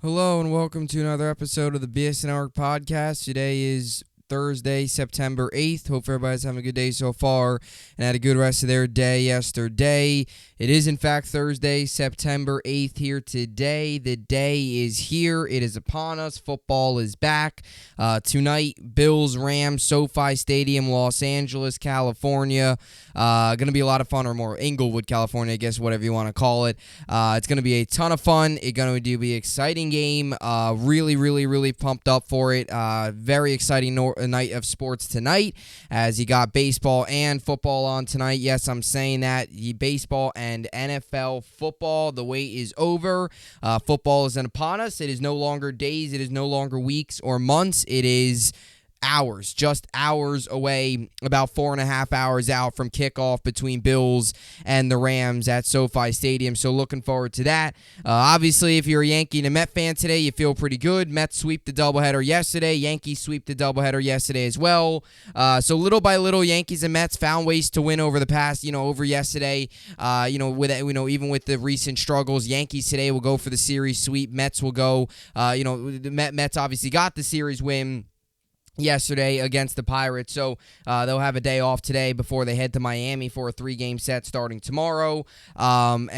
Hello and welcome to another episode of the BSN Sports Podcast. Today is Thursday, September 8th. Hope everybody's having a good day so far and had a good rest of their day yesterday. It is, in fact, Thursday, September 8th here today. The day is here. It is upon us. Football is back. Tonight, Bills-Rams, SoFi Stadium, Los Angeles, California. Going to be a lot of fun, or more Inglewood, California, I guess, whatever you want to call it. It's going to be a ton of fun. It's going to be an exciting game. Really pumped up for it. Very exciting night of sports tonight, as you got baseball and football on tonight. Yes, I'm saying that. Baseball and NFL football. The wait is over. Football is upon us. It is no longer days. It is no longer weeks or months. It is hours, just hours away, about 4.5 hours out from kickoff between Bills and the Rams at SoFi Stadium. So looking forward to that. Obviously, if you're a Yankee and a Met fan today, you feel pretty good. Mets sweep the doubleheader yesterday. Yankees sweep the doubleheader yesterday as well. So little by little, Yankees and Mets found ways to win over the past, over yesterday. Even with the recent struggles, Yankees today will go for the series sweep. Mets will go. The Mets obviously got the series win yesterday against the Pirates, so they'll have a day off today before they head to Miami for a 3-game set starting tomorrow. And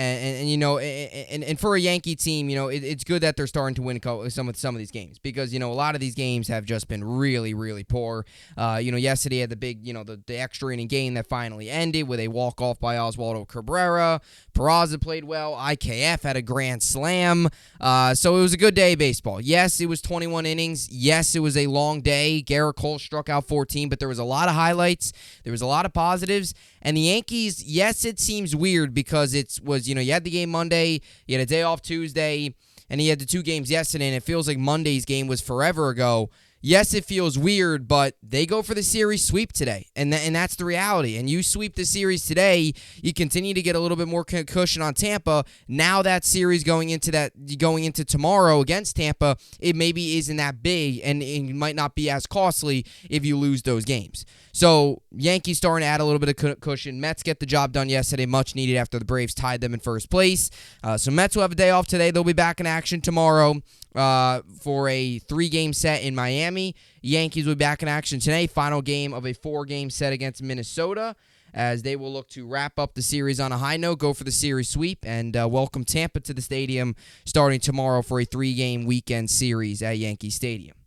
for a Yankee team, it's good that they're starting to win some of these games, because a lot of these games have just been really poor. Yesterday had the big, the extra inning game that finally ended with a walk off by Oswaldo Cabrera. Peraza played well. IKF had a grand slam. So it was a good day of baseball. Yes, it was 21 innings. Yes, it was a long day. Garrett Cole struck out 14, but there was a lot of highlights. There was a lot of positives. And the Yankees, yes, it seems weird because you had the game Monday, you had a day off Tuesday, and you had the 2 games yesterday, and it feels like Monday's game was forever ago. Yes, it feels weird, but they go for the series sweep today, and that's the reality. And you sweep the series today, you continue to get a little bit more cushion on Tampa. Now that series going into tomorrow against Tampa, it maybe isn't that big, and it might not be as costly if you lose those games. So Yankees starting to add a little bit of cushion. Mets get the job done yesterday, much needed after the Braves tied them in first place. So Mets will have a day off today. They'll be back in action tomorrow for a 3-game set in Miami. Yankees will be back in action today. Final game of a 4-game set against Minnesota, as they will look to wrap up the series on a high note, go for the series sweep, and welcome Tampa to the stadium starting tomorrow for a 3-game weekend series at Yankee Stadium.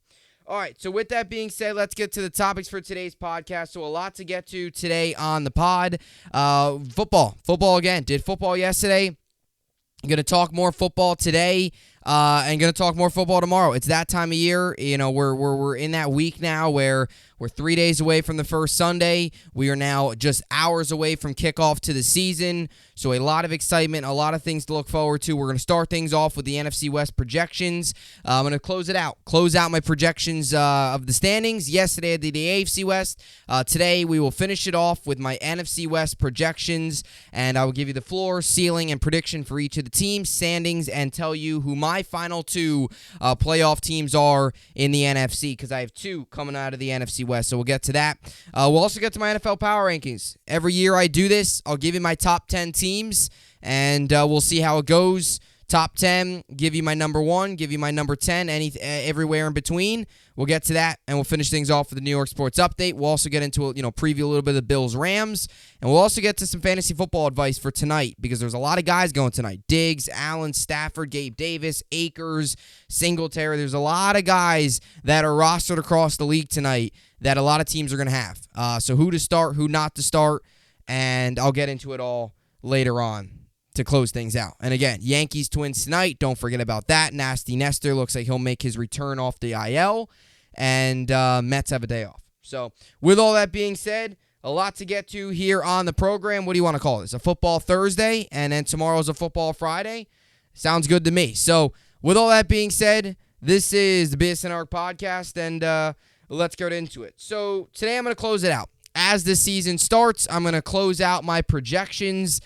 All right, so with that being said, let's get to the topics for today's podcast. So a lot to get to today on the pod. Football again. Did football yesterday. I'm going to talk more football today. And going to talk more football tomorrow. It's that time of year. We're in that week now where we're 3 days away from the first Sunday. We are now just hours away from kickoff to the season. So a lot of excitement, a lot of things to look forward to. We're going to start things off with the Nfc West Projections. I'm going to close out my projections of the standings. Yesterday I did the AFC West. Today we will finish it off with my NFC West Projections, and I will give you the floor, ceiling, and prediction for each of the teams, standings, and tell you who my final 2 playoff teams are in the NFC, because I have 2 coming out of the NFC West, so we'll get to that. We'll also get to my NFL Power Rankings. Every year I do this, I'll give you my top 10 teams, and we'll see how it goes. Top 10, give you my number 1, give you my number 10, everywhere in between. We'll get to that, and we'll finish things off with the New York Sports Update. We'll also get into preview a little bit of the Bills-Rams, and we'll also get to some fantasy football advice for tonight, because there's a lot of guys going tonight. Diggs, Allen, Stafford, Gabe Davis, Akers, Singletary. There's a lot of guys that are rostered across the league tonight that a lot of teams are going to have. So who to start, who not to start, and I'll get into it all later on to close things out. And again, Yankees Twins tonight. Don't forget about that. Nasty Nestor looks like he'll make his return off the IL. And Mets have a day off. So with all that being said, a lot to get to here on the program. What do you want to call this? A football Thursday, and then tomorrow's a football Friday? Sounds good to me. So with all that being said, this is the BSN Sports Podcast, and let's get into it. So today I'm going to close it out. As the season starts, I'm going to close out my projections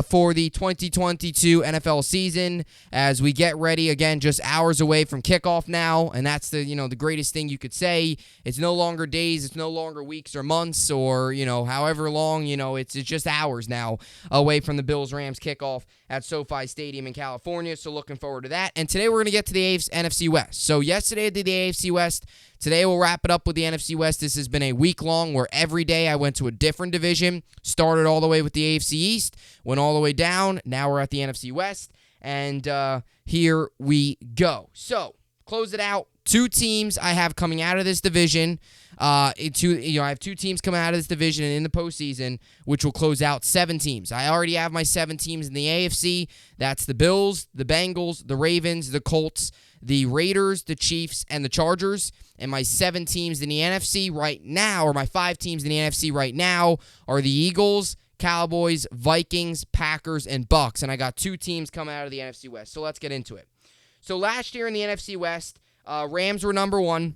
for the 2022 NFL season as we get ready, again, just hours away from kickoff now, and that's the greatest thing you could say. It's no longer days, it's no longer weeks or months or, however long, it's just hours now away from the Bills-Rams kickoff at SoFi Stadium in California, so looking forward to that. And today we're going to get to the NFC West. So yesterday I did the AFC West. Today we'll wrap it up with the NFC West. This has been a week long where every day I went to a different division, started all the way with the AFC East, went all the way down. Now we're at the NFC West, and here we go. So, close it out. 2 teams I have coming out of this division. I have 2 teams coming out of this division in the postseason, which will close out 7 teams. I already have my 7 teams in the AFC. That's the Bills, the Bengals, the Ravens, the Colts, the Raiders, the Chiefs, and the Chargers. And my 7 teams in the NFC right now, or my 5 teams in the NFC right now, are the Eagles, Cowboys, Vikings, Packers, and Bucks. And I got 2 teams coming out of the NFC West. So let's get into it. So last year in the NFC West, Rams were number 1.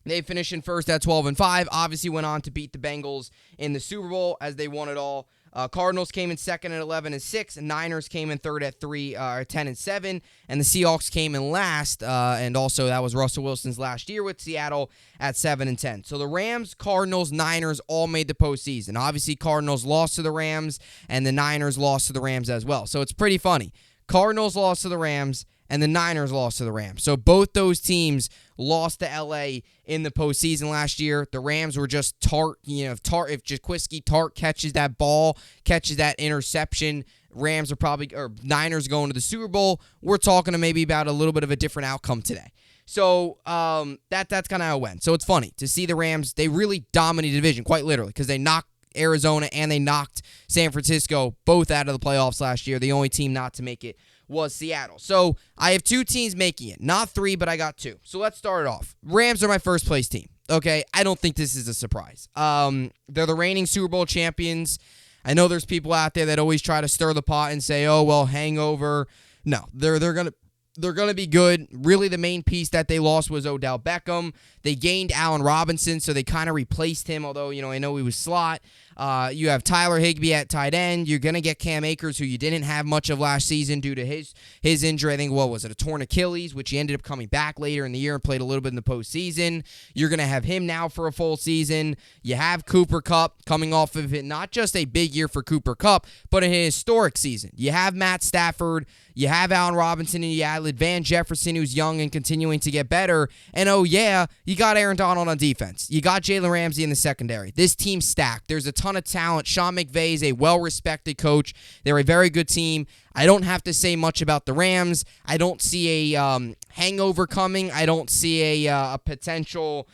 They finished in first at 12-5. Obviously went on to beat the Bengals in the Super Bowl as they won it all. Cardinals came in second at 11-6. Niners came in third at 10-7. And the Seahawks came in last. And also that was Russell Wilson's last year with Seattle at 7-10. So the Rams, Cardinals, Niners all made the postseason. Obviously Cardinals lost to the Rams and the Niners lost to the Rams as well. So it's pretty funny. Cardinals lost to the Rams and the Niners lost to the Rams. So both those teams lost to L.A. in the postseason last year. The Rams were just tart. If Jaquiski Tart catches that ball, catches that interception, Niners are going to the Super Bowl. We're talking to maybe about a little bit of a different outcome today. So that's kind of how it went. So it's funny to see the Rams. They really dominated the division, quite literally, because they knocked Arizona and they knocked San Francisco both out of the playoffs last year. The only team not to make it was Seattle. So I have 2 teams making it. Not 3, but I got 2. So let's start it off. Rams are my first place team. Okay, I don't think this is a surprise. They're the reigning Super Bowl champions. I know there's people out there that always try to stir the pot and say, oh, well, hangover. No, they're going to be good. Really, the main piece that they lost was Odell Beckham. They gained Allen Robinson, so they kind of replaced him, although, I know he was slot. You have Tyler Higbee at tight end. You're going to get Cam Akers, who you didn't have much of last season due to his injury. I think, what was it, a torn Achilles, which he ended up coming back later in the year and played a little bit in the postseason. You're going to have him now for a full season. You have Cooper Kupp coming off of it, not just a big year for Cooper Kupp, but a historic season. You have Matt Stafford. You have Allen Robinson, and you have Van Jefferson, who's young and continuing to get better. And, oh, yeah, you got Aaron Donald on defense. You got Jalen Ramsey in the secondary. This team's stacked. There's a ton of talent. Sean McVay is a well-respected coach. They're a very good team. I don't have to say much about the Rams. I don't see a hangover coming. I don't see a potential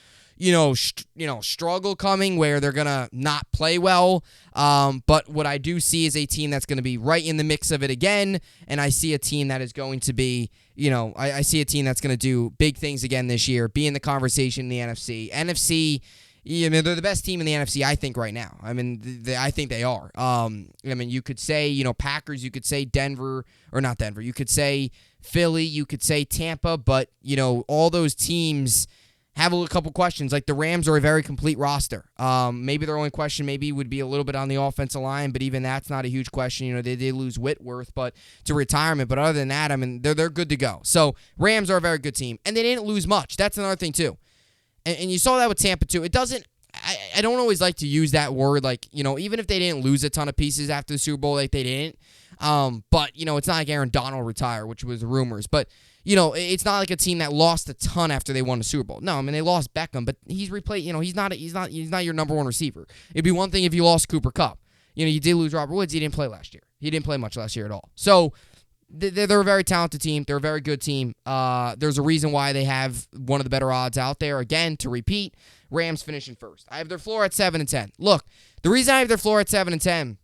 struggle coming where they're going to not play well. But what I do see is a team that's going to be right in the mix of it again. And I see a team that is going to be, I see a team that's going to do big things again this year, be in the conversation in the NFC. NFC, they're the best team in the NFC, I think, right now. I think they are. You could say, Packers, you could say Denver, or not Denver. You could say Philly, you could say Tampa, but, all those teams have a couple questions. Like the Rams are a very complete roster. Maybe their only question would be a little bit on the offensive line, but even that's not a huge question. They did lose Whitworth, but to retirement. But other than that, they're good to go. So Rams are a very good team, and they didn't lose much. That's another thing too. And you saw that with Tampa too. It doesn't. I don't always like to use that word. Even if they didn't lose a ton of pieces after the Super Bowl, like they didn't. But it's not like Aaron Donald retired, which was rumors, but. It's not like a team that lost a ton after they won the Super Bowl. No, they lost Beckham, but he's replaced. He's not your number 1 receiver. It'd be one thing if you lost Cooper Kupp. You did lose Robert Woods. He didn't play last year. He didn't play much last year at all. So they're a very talented team. They're a very good team. There's a reason why they have one of the better odds out there. Again, to repeat, Rams finishing first. I have their floor at 7-10. Look, the reason I have their floor at 7-10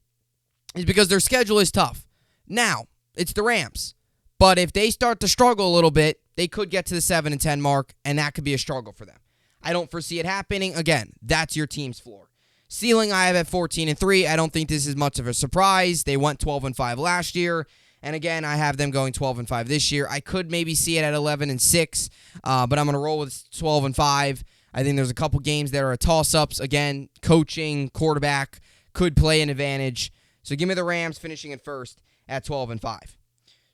is because their schedule is tough. Now, it's the Rams. But if they start to struggle a little bit, they could get to the 7-10 mark, and that could be a struggle for them. I don't foresee it happening. Again, that's your team's floor. Ceiling, I have at 14-3. I don't think this is much of a surprise. They went 12-5 last year, and again, I have them going 12-5 this year. I could maybe see it at 11-6, but I'm going to roll with 12-5. I think there's a couple games that are toss-ups. Again, coaching, quarterback could play an advantage. So give me the Rams finishing in first at 12-5.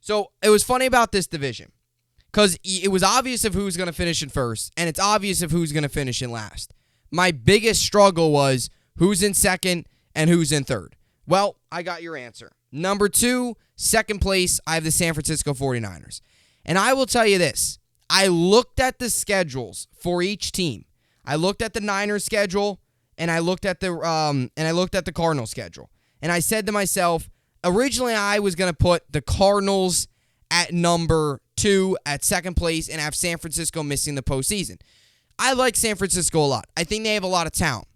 So it was funny about this division because it was obvious of who's going to finish in first, and it's obvious of who's going to finish in last. My biggest struggle was who's in second and who's in third. Well, I got your answer. Number 2, second place, I have the San Francisco 49ers. And I will tell you this. I looked at the schedules for each team. I looked at the Niners schedule, and I looked at the Cardinals schedule. And I said to myself, originally I was going to put the Cardinals at number 2 at second place and have San Francisco missing the postseason. I like San Francisco a lot. I think they have a lot of talent.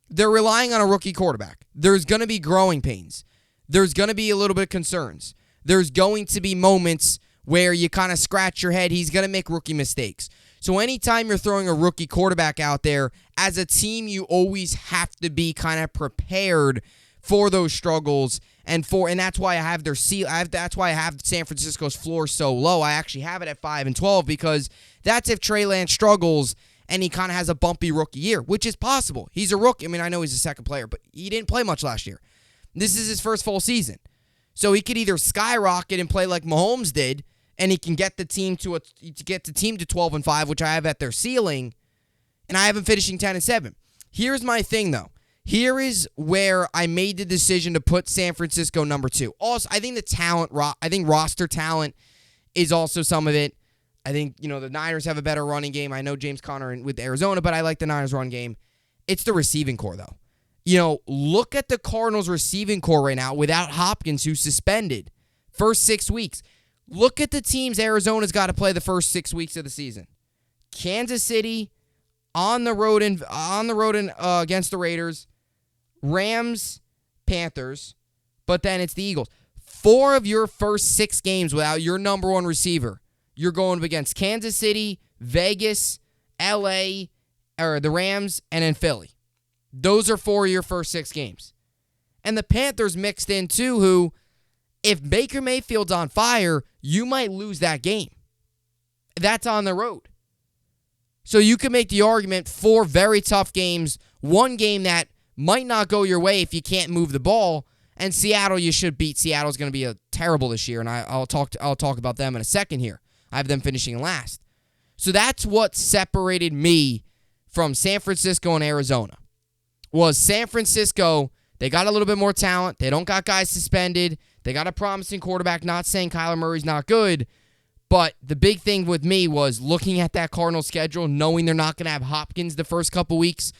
They're relying on a rookie quarterback. There's going to be growing pains. There's going to be a little bit of concerns. There's going to be moments where you kind of scratch your head. He's going to make rookie mistakes. So anytime you're throwing a rookie quarterback out there, as a team, you always have to be kind of prepared for those struggles. And that's why I have that's why I have San Francisco's floor so low. I actually have it at 5-12 because that's if Trey Lance struggles and he kind of has a bumpy rookie year, which is possible. He's a rookie. I mean, I know he's a second player, but he didn't play much last year. This is his first full season. So he could either skyrocket and play like Mahomes did, and he can get the team to 12-5, which I have at their ceiling, and I have him finishing 10-7. Here's my thing, though. Here is where I made the decision to put San Francisco number 2. Also, I think the talent, I think roster talent is also some of it. I think, the Niners have a better running game. I know James Conner with Arizona, but I like the Niners run game. It's the receiving core, though. Look at the Cardinals receiving core right now without Hopkins, who's suspended. First 6 weeks. Look at the teams Arizona's got to play the first 6 weeks of the season. Kansas City, on the road against the Raiders, Rams, Panthers, but then it's the Eagles. 4 of your first 6 games without your number 1 receiver. You're going up against Kansas City, Vegas, LA, or the Rams, and then Philly. Those are 4 of your first 6 games. And the Panthers mixed in too, who, if Baker Mayfield's on fire, you might lose that game. That's on the road. So you can make the argument 4 very tough games, 1 game that might not go your way if you can't move the ball, and Seattle you should beat. Seattle's going to be terrible this year, and I'll talk about them in a second here. I have them finishing last. So that's what separated me from San Francisco and Arizona. Was San Francisco, they got a little bit more talent. They don't got guys suspended. They got a promising quarterback, not saying Kyler Murray's not good. But the big thing with me was looking at that Cardinals schedule, knowing they're not going to have Hopkins the first couple weeks.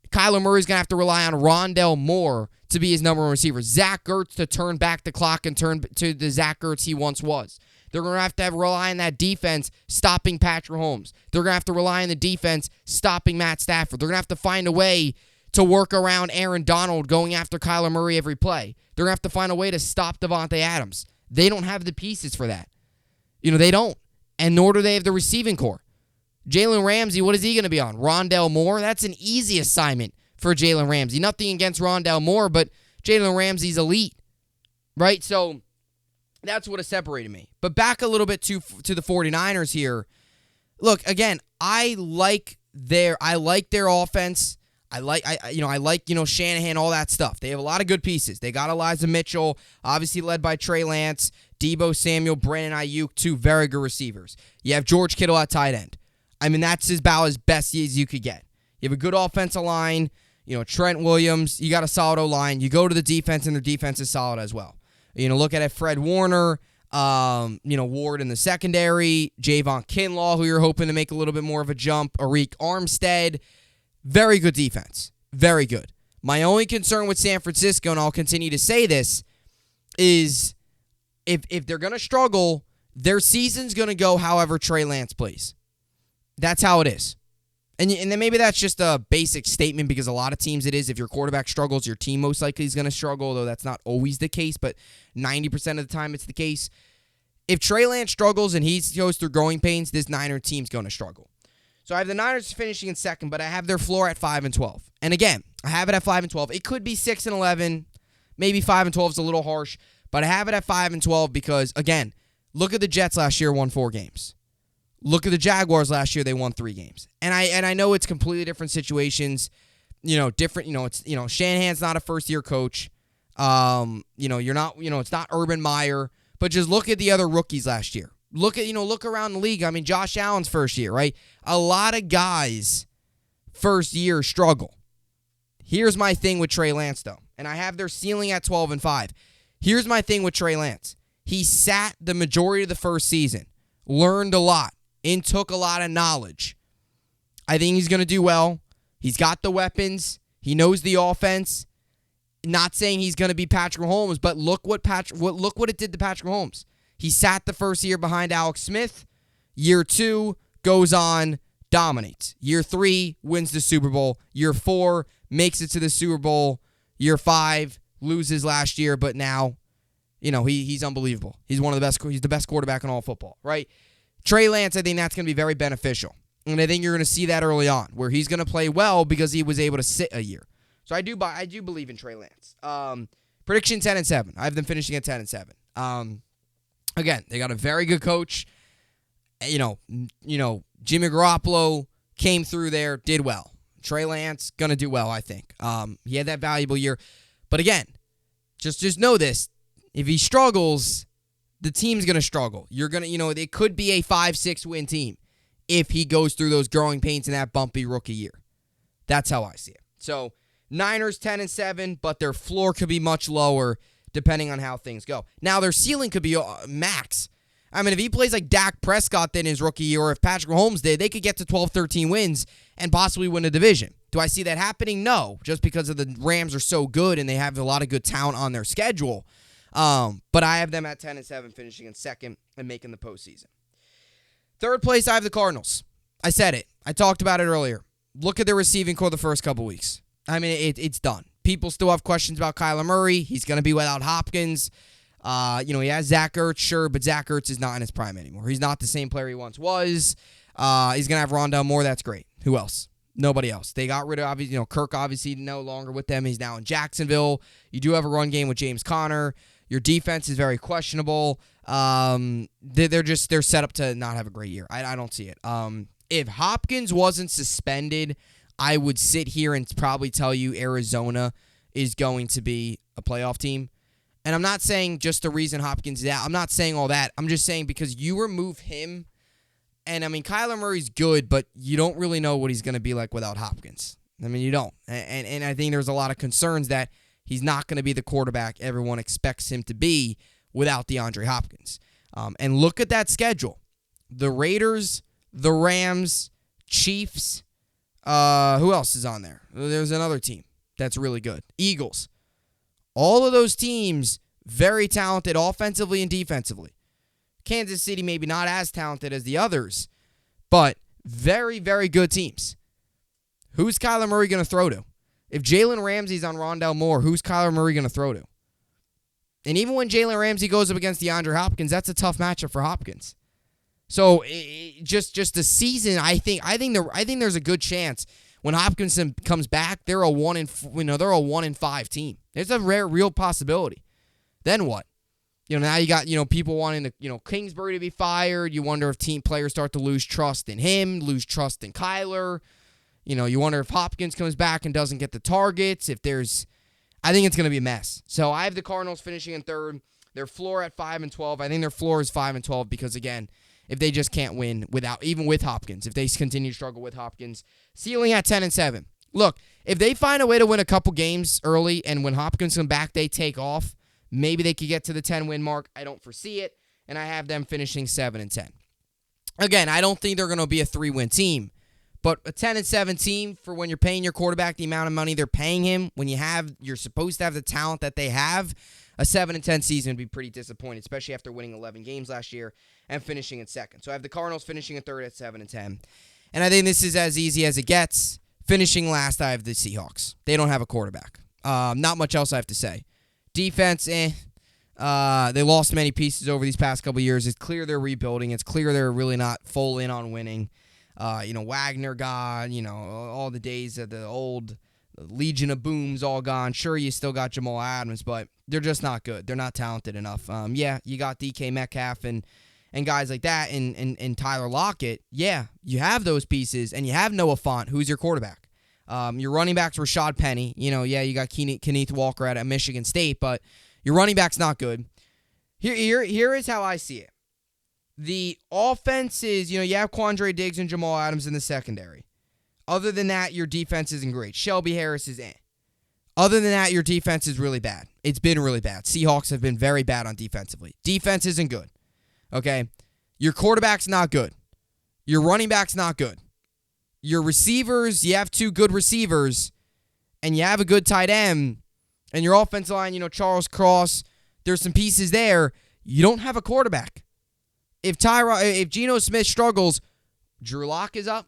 Kyler Murray's going to have to rely on Rondale Moore to be his number 1 receiver. Zach Ertz to turn back the clock and turn to the Zach Ertz he once was. They're going to have rely on that defense stopping Patrick Mahomes. They're going to have to rely on the defense stopping Matt Stafford. They're going to have to find a way to work around Aaron Donald going after Kyler Murray every play. They're going to have to find a way to stop Devontae Adams. They don't have the pieces for that. They don't. And nor do they have the receiving core. Jalen Ramsey, what is he going to be on? Rondale Moore? That's an easy assignment for Jalen Ramsey. Nothing against Rondale Moore, but Jalen Ramsey's elite. Right? So that's what has separated me. But back a little bit to the 49ers here. Look, again, I like their offense. I like Shanahan, all that stuff. They have a lot of good pieces. They got Elijah Mitchell, obviously led by Trey Lance, Deebo Samuel, Brandon Ayuk, 2 very good receivers. You have George Kittle at tight end. I mean, that's about as best as you could get. You have a good offensive line, Trent Williams, you got a solid O-line. You go to the defense, and their defense is solid as well. Look at it, Fred Warner, Ward in the secondary, Javon Kinlaw, who you're hoping to make a little bit more of a jump, Arik Armstead. Very good defense. Very good. My only concern with San Francisco, and I'll continue to say this, is if they're going to struggle, their season's going to go however Trey Lance plays. That's how it is. And then maybe that's just a basic statement because a lot of teams it is. If your quarterback struggles, your team most likely is going to struggle, although that's not always the case, but 90% of the time it's the case. If Trey Lance struggles and he goes through growing pains, this Niner team's going to struggle. So I have the Niners finishing in second, but I have their floor at 5-12. And again, I have it at 5-12. It could be 6-11. Maybe 5-12 is a little harsh, but I have it at 5-12 because, again, look at the Jets last year, won 4 games. Look at the Jaguars last year, they won 3 games. And I know it's completely different situations, different, Shanahan's not a first-year coach. You're not, it's not Urban Meyer, but just look at the other rookies last year. Look around the league. I mean, Josh Allen's first year, right? A lot of guys first year struggle. Here's my thing with Trey Lance, though, and I have their ceiling at 12-5. Here's my thing with Trey Lance. He sat the majority of the first season, learned a lot, and took a lot of knowledge. I think he's going to do well. He's got the weapons. He knows the offense. Not saying he's going to be Patrick Mahomes, but look what it did to Patrick Mahomes. He sat the first year behind Alex Smith. Year 2 goes on, dominates. Year 3 wins the Super Bowl. Year 4 makes it to the Super Bowl. Year 5 loses last year, but now, he's unbelievable. He's he's the best quarterback in all football, right? Trey Lance, I think that's going to be very beneficial. And I think you're going to see that early on, where he's going to play well because he was able to sit a year. So I do believe in Trey Lance. Prediction 10-7. I have them finishing at 10-7. Again, they got a very good coach. Jimmy Garoppolo came through there, did well. Trey Lance gonna do well, I think. He had that valuable year, but again, just know this: if he struggles, the team's gonna struggle. You're gonna, it could be a 5-6 win team if he goes through those growing pains in that bumpy rookie year. That's how I see it. So Niners 10-7, but their floor could be much lower depending on how things go. Now their ceiling could be max. I mean, if he plays like Dak Prescott did in his rookie year, or if Patrick Mahomes did, they could get to 12-13 wins and possibly win a division. Do I see that happening? No, just because of the Rams are so good and they have a lot of good talent on their schedule. But I have them at 10-7, finishing in second and making the postseason. Third place, I have the Cardinals. I said it. I talked about it earlier. Look at their receiving core the first couple weeks. I mean, it's done. People still have questions about Kyler Murray. He's going to be without Hopkins. He has Zach Ertz, sure, but Zach Ertz is not in his prime anymore. He's not the same player he once was. He's going to have Rondell Moore. That's great. Who else? Nobody else. They got rid of, Kirk obviously no longer with them. He's now in Jacksonville. You do have a run game with James Conner. Your defense is very questionable. They're set up to not have a great year. I don't see it. If Hopkins wasn't suspended, I would sit here and probably tell you Arizona is going to be a playoff team. And I'm not saying just the reason Hopkins is out. I'm not saying all that. I'm just saying because you remove him, and I mean, Kyler Murray's good, but you don't really know what he's going to be like without Hopkins. I mean, you don't. And I think there's a lot of concerns that he's not going to be the quarterback everyone expects him to be without DeAndre Hopkins. And look at that schedule. The Raiders, the Rams, Chiefs. Who else is on there? There's another team that's really good. Eagles. All of those teams, very talented offensively and defensively. Kansas City maybe not as talented as the others, but very, very good teams. Who's Kyler Murray going to throw to? If Jalen Ramsey's on Rondell Moore, who's Kyler Murray going to throw to? And even when Jalen Ramsey goes up against DeAndre Hopkins, that's a tough matchup for Hopkins. So just the season, I think there's a good chance when Hopkinson comes back, they're a 1-5 team. There's a real possibility. Then what? Now you got people wanting to Kingsbury to be fired. You wonder if team players start to lose trust in him, lose trust in Kyler. You wonder if Hopkins comes back and doesn't get the targets. I think it's going to be a mess. So I have the Cardinals finishing in third. Their floor at 5-12. I think their floor is 5-12 because again, if they just can't win even with Hopkins, if they continue to struggle with Hopkins, ceiling at 10-7. Look, if they find a way to win a couple games early and when Hopkins comes back, they take off, maybe they could get to the 10-win mark. I don't foresee it, and I have them finishing 7-10. Again, I don't think they're going to be a 3-win team, but a 10-7 team for when you're paying your quarterback the amount of money they're paying him, when you're supposed to have the talent that they have, a 7-10 season would be pretty disappointing, especially after winning 11 games last year and finishing in second. So I have the Cardinals finishing in third at 7-10. And I think this is as easy as it gets. Finishing last, I have the Seahawks. They don't have a quarterback. Not much else I have to say. Defense, they lost many pieces over these past couple years. It's clear they're rebuilding. It's clear they're really not full in on winning. Wagner gone. All the days of the old Legion of Boom's all gone. Sure, you still got Jamal Adams, but they're just not good. They're not talented enough. You got DK Metcalf and guys like that and Tyler Lockett. Yeah, you have those pieces, and you have Noah Fant, who's your quarterback. Your running back's Rashad Penny. You got Kenneth Walker at Michigan State, but your running back's not good. Here is how I see it. The offense is, you have Quandre Diggs and Jamal Adams in the secondary. Other than that, your defense isn't great. Shelby Harris is in. Other than that, your defense is really bad. It's been really bad. Seahawks have been very bad on defensively. Defense isn't good. Okay? Your quarterback's not good. Your running back's not good. Your receivers, you have 2 good receivers, and you have a good tight end, and your offensive line, Charles Cross, there's some pieces there. You don't have a quarterback. If Geno Smith struggles, Drew Lock is up.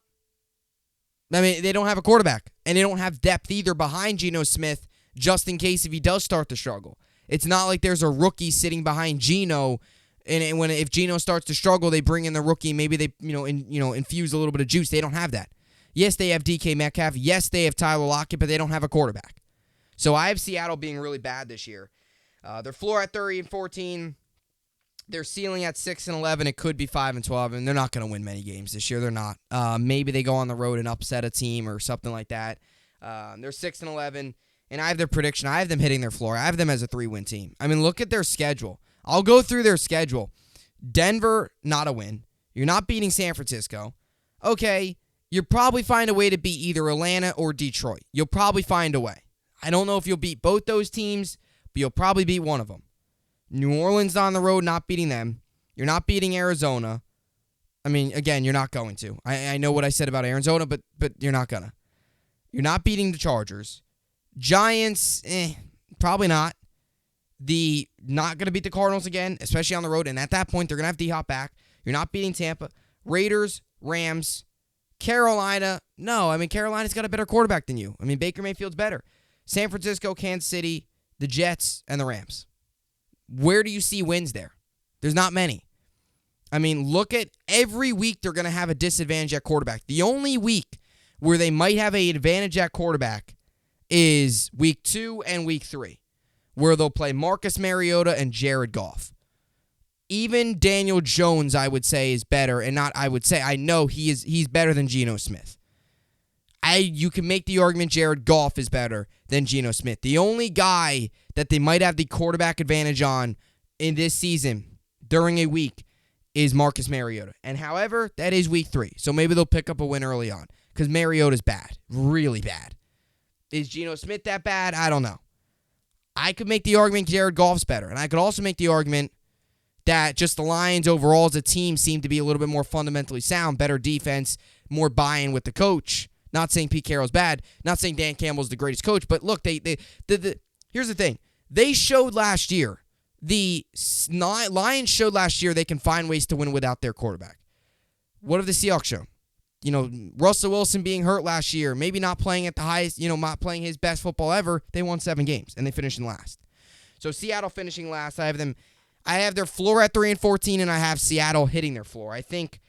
They don't have a quarterback, and they don't have depth either behind Geno Smith just in case if he does start to struggle. It's not like there's a rookie sitting behind Geno, and if Geno starts to struggle, they bring in the rookie. Maybe they infuse a little bit of juice. They don't have that. Yes, they have DK Metcalf. Yes, they have Tyler Lockett, but they don't have a quarterback. So I have Seattle being really bad this year. Their floor at 30-14. Their ceiling at 6-11. It could be 5-12, and they're not going to win many games this year. They're not. Maybe they go on the road and upset a team or something like that. They're 6-11, and I have their prediction. I have them hitting their floor. I have them as a 3-win team. Look at their schedule. I'll go through their schedule. Denver, not a win. You're not beating San Francisco. Okay, you'll probably find a way to beat either Atlanta or Detroit. You'll probably find a way. I don't know if you'll beat both those teams, but you'll probably beat one of them. New Orleans on the road, not beating them. You're not beating Arizona. Again, you're not going to. I know what I said about Arizona, but you're not going to. You're not beating the Chargers. Giants, probably not. Not going to beat the Cardinals again, especially on the road, and at that point, they're going to have D-Hop back. You're not beating Tampa. Raiders, Rams, Carolina. No, Carolina's got a better quarterback than you. Baker Mayfield's better. San Francisco, Kansas City, the Jets, and the Rams. Where do you see wins there? There's not many. Look at every week they're going to have a disadvantage at quarterback. The only week where they might have an advantage at quarterback is week 2 and week 3, where they'll play Marcus Mariota and Jared Goff. Even Daniel Jones, I would say, is better, and not I would say, I know he's better than Geno Smith. You can make the argument Jared Goff is better than Geno Smith. The only guy that they might have the quarterback advantage on in this season during a week is Marcus Mariota. And however, that is week 3. So maybe they'll pick up a win early on because Mariota's bad. Really bad. Is Geno Smith that bad? I don't know. I could make the argument Jared Goff's better. And I could also make the argument that just the Lions overall as a team seem to be a little bit more fundamentally sound, better defense, more buy-in with the coach. Not saying Pete Carroll's bad. Not saying Dan Campbell's the greatest coach. But look, here's the thing. They showed last year, the Lions showed last year they can find ways to win without their quarterback. What have the Seahawks shown? Russell Wilson being hurt last year, maybe not playing at the highest, not playing his best football ever. They won 7 games, and they finished in last. So Seattle finishing last. I have their floor at 3-14, and I have Seattle hitting their floor. I think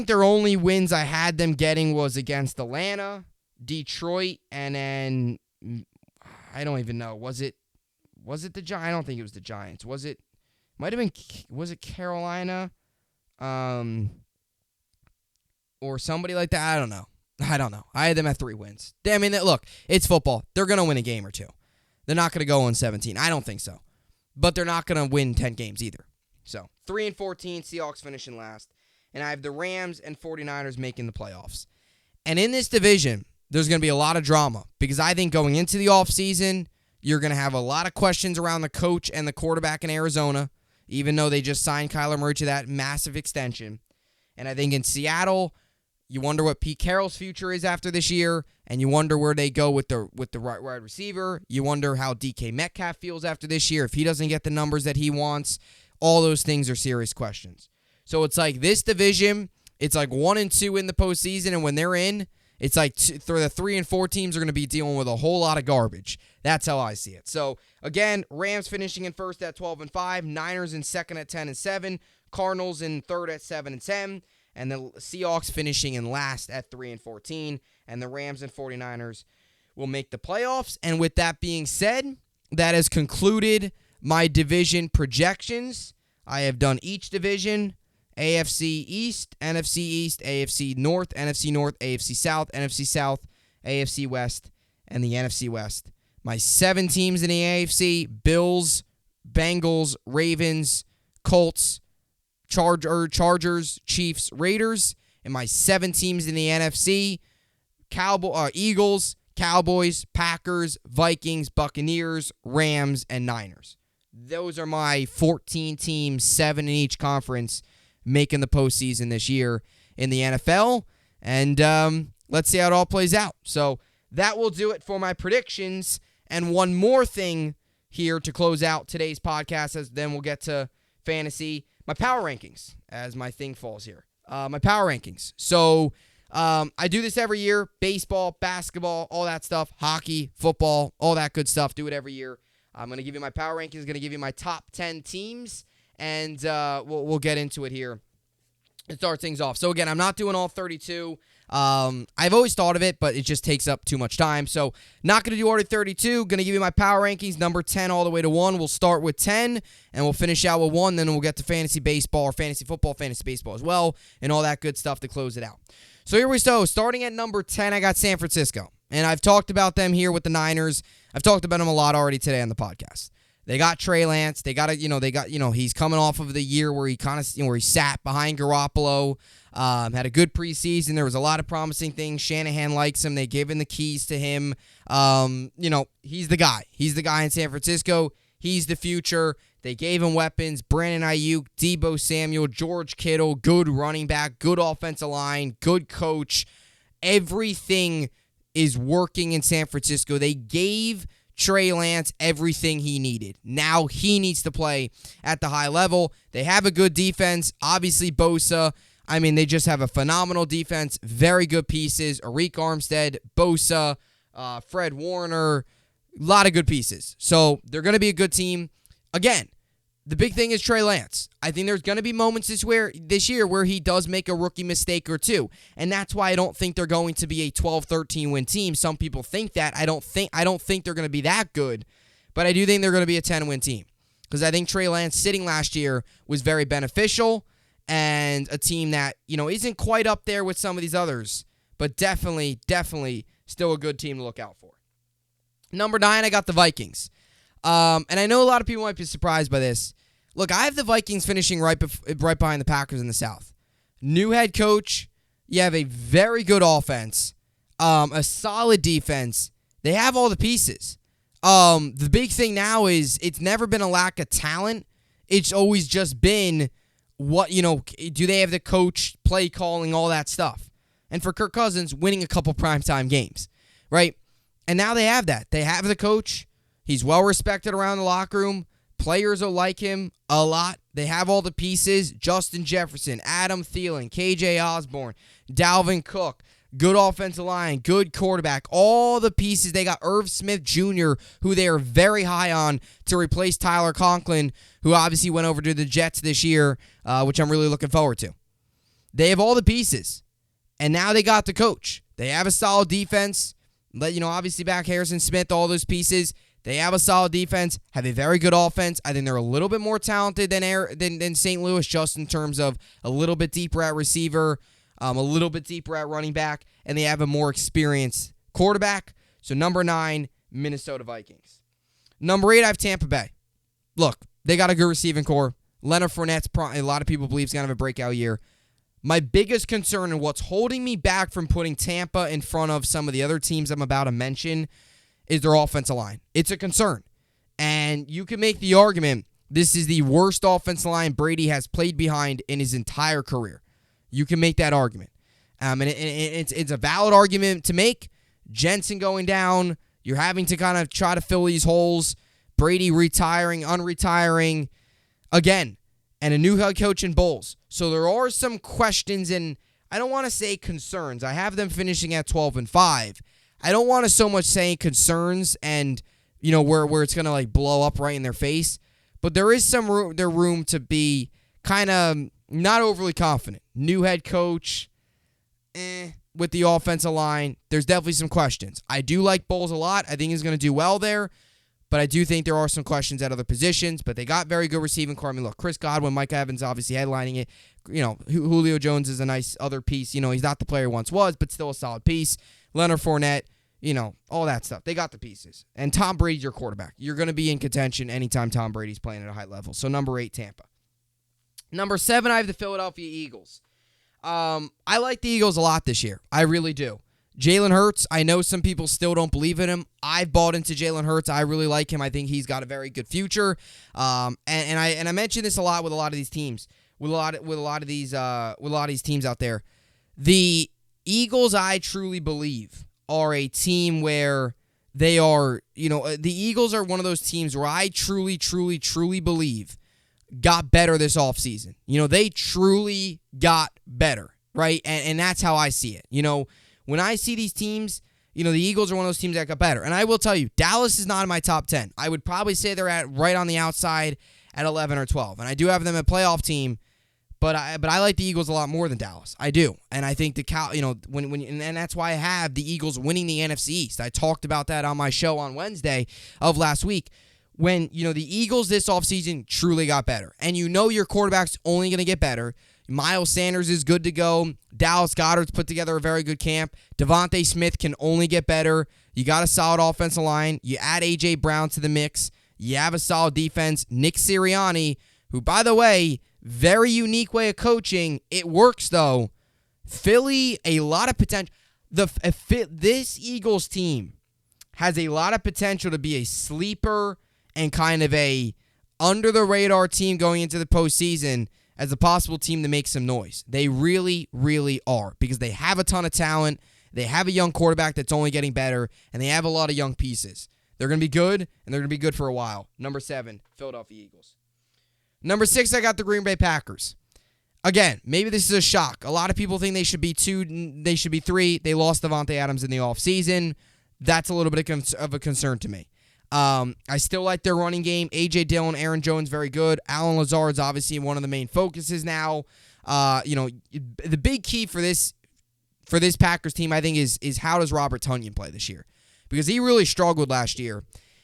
their only wins I had them getting was against Atlanta, Detroit, and then I don't even know. Was it the Giants? I don't think it was the Giants. Was it Carolina? Or somebody like that? I don't know. I had them at 3 wins. Look, it's football. They're going to win a game or 2. They're not going to go on 17. I don't think so. But they're not going to win 10 games either. So, 3-14, Seahawks finishing last. And I have the Rams and 49ers making the playoffs. And in this division, there's going to be a lot of drama because I think going into the offseason, you're going to have a lot of questions around the coach and the quarterback in Arizona, even though they just signed Kyler Murray to that massive extension. And I think in Seattle, you wonder what Pete Carroll's future is after this year, and you wonder where they go with the right wide receiver. You wonder how DK Metcalf feels after this year if he doesn't get the numbers that he wants. All those things are serious questions. So it's like this division, it's like 1 and 2 in the postseason, and when they're in, it's like the 3 and 4 teams are going to be dealing with a whole lot of garbage. That's how I see it. So again, Rams finishing in first at 12-5, Niners in second at 10-7, Cardinals in third at 7-10, and the Seahawks finishing in last at 3-14, and the Rams and 49ers will make the playoffs. And with that being said, that has concluded my division projections. I have done each division. AFC East, NFC East, AFC North, NFC North, AFC South, NFC South, AFC West, and the NFC West. My 7 teams in the AFC: Bills, Bengals, Ravens, Colts, Chargers, Chiefs, Raiders. And my 7 teams in the NFC: Eagles, Cowboys, Packers, Vikings, Buccaneers, Rams, and Niners. Those are my 14 teams, 7 in each conference, making the postseason this year in the NFL. And let's see how it all plays out. So that will do it for my predictions. And one more thing here to close out today's podcast, as then we'll get to fantasy. My power rankings, as my thing falls here. My power rankings. So I do this every year. Baseball, basketball, all that stuff. Hockey, football, all that good stuff. Do it every year. I'm going to give you my power rankings. Going to give you my top 10 teams. And we'll get into it here and start things off. So, again, I'm not doing all 32. I've always thought of it, but it just takes up too much time. So, not going to do all 32. Going to give you my power rankings, number 10 all the way to 1. We'll start with 10, and we'll finish out with 1. Then we'll get to fantasy baseball or fantasy football, fantasy baseball as well, and all that good stuff to close it out. So, here we go. Starting at number 10, I got San Francisco. And I've talked about them here with the Niners. I've talked about them a lot already today on the podcast. They got Trey Lance. They got he's coming off of the year where he where he sat behind Garoppolo. Had a good preseason. There was a lot of promising things. Shanahan likes him. They gave him the keys to him. He's the guy. He's the guy in San Francisco. He's the future. They gave him weapons. Brandon Ayuk, Deebo Samuel, George Kittle, good running back, good offensive line, good coach. Everything is working in San Francisco. They gave Trey Lance everything he needed. Now he needs to play at the high level. They have a good defense. Obviously, Bosa. They just have a phenomenal defense. Very good pieces. Arik Armstead, Bosa, Fred Warner. A lot of good pieces. So they're going to be a good team. Again, the big thing is Trey Lance. I think there's going to be moments this year where he does make a rookie mistake or two. And that's why I don't think they're going to be a 12-13 win team. Some people think that. I don't think they're going to be that good. But I do think they're going to be a 10-win team. Because I think Trey Lance sitting last year was very beneficial. And a team that, isn't quite up there with some of these others. But definitely still a good team to look out for. Number 9, I got the Vikings. And I know a lot of people might be surprised by this. Look, I have the Vikings finishing right behind the Packers in the South. New head coach. You have a very good offense. A solid defense. They have all the pieces. The big thing now is it's never been a lack of talent. It's always just been do they have the coach, play calling, all that stuff. And for Kirk Cousins, winning a couple primetime games, right? And now they have that. They have the coach. He's well respected around the locker room. Players will like him a lot. They have all the pieces. Justin Jefferson, Adam Thielen, KJ Osborne, Dalvin Cook, good offensive line, good quarterback, all the pieces. They got Irv Smith Jr., who they are very high on to replace Tyler Conklin, who obviously went over to the Jets this year, which I'm really looking forward to. They have all the pieces, and now they got the coach. They have a solid defense. Obviously back Harrison Smith, all those pieces. They have a solid defense, have a very good offense. I think they're a little bit more talented than St. Louis, just in terms of a little bit deeper at receiver, a little bit deeper at running back, and they have a more experienced quarterback. So number 9, Minnesota Vikings. Number 8, I have Tampa Bay. Look, they got a good receiving core. Leonard Fournette's a lot of people believe is going to have a breakout year. My biggest concern and what's holding me back from putting Tampa in front of some of the other teams I'm about to mention is their offensive line. It's a concern. And you can make the argument this is the worst offensive line Brady has played behind in his entire career. You can make that argument. And it's a valid argument to make. Jensen going down. You're having to kind of try to fill these holes. Brady retiring, unretiring. Again, and a new head coach in Bowles. So there are some questions, and I don't want to say concerns. I have them finishing at 12-5. I don't want to so much say concerns and, where it's going to blow up right in their face. But there is some room to be kind of not overly confident. New head coach, with the offensive line. There's definitely some questions. I do like Bowles a lot. I think he's going to do well there. But I do think there are some questions at other positions. But they got very good receiving core. Look, Chris Godwin, Mike Evans obviously headlining it. Julio Jones is a nice other piece. He's not the player he once was, but still a solid piece. Leonard Fournette, all that stuff. They got the pieces. And Tom Brady's your quarterback. You're going to be in contention anytime Tom Brady's playing at a high level. So number 8, Tampa. Number 7, I have the Philadelphia Eagles. I like the Eagles a lot this year. I really do. Jalen Hurts, I know some people still don't believe in him. I've bought into Jalen Hurts. I really like him. I think he's got a very good future. And I mentioned this a lot with a lot of these teams, with a lot of these teams out there. The Eagles, I truly believe, are a team where they are, the Eagles are one of those teams where I truly, truly, truly believe got better this offseason. They truly got better, right? And that's how I see it. When I see these teams, the Eagles are one of those teams that got better. And I will tell you, Dallas is not in my top 10. I would probably say they're at right on the outside at 11 or 12. And I do have them a playoff team, but I like the Eagles a lot more than Dallas. I do. And I think and that's why I have the Eagles winning the NFC East. I talked about that on my show on Wednesday of last week. When, the Eagles this offseason truly got better. And your quarterback's only going to get better. Miles Sanders is good to go. Dallas Goedert's put together a very good camp. Devontae Smith can only get better. You got a solid offensive line. You add A.J. Brown to the mix. You have a solid defense. Nick Sirianni, who, by the way, very unique way of coaching. It works, though. Philly, a lot of potential. This Eagles team has a lot of potential to be a sleeper and kind of a under-the-radar team going into the postseason as a possible team to make some noise. They really, really are because they have a ton of talent. They have a young quarterback that's only getting better, and they have a lot of young pieces. They're going to be good, and they're going to be good for a while. Number 7, Philadelphia Eagles. Number 6, I got the Green Bay Packers. Again, maybe this is a shock. A lot of people think they should be 2, they should be 3. They lost Devontae Adams in the offseason. That's a little bit of a concern to me. I still like their running game. A.J. Dillon, Aaron Jones, very good. Allen Lazard's obviously one of the main focuses now. The big key for this Packers team, I think, is how does Robert Tonyan play this year? Because he really struggled last year.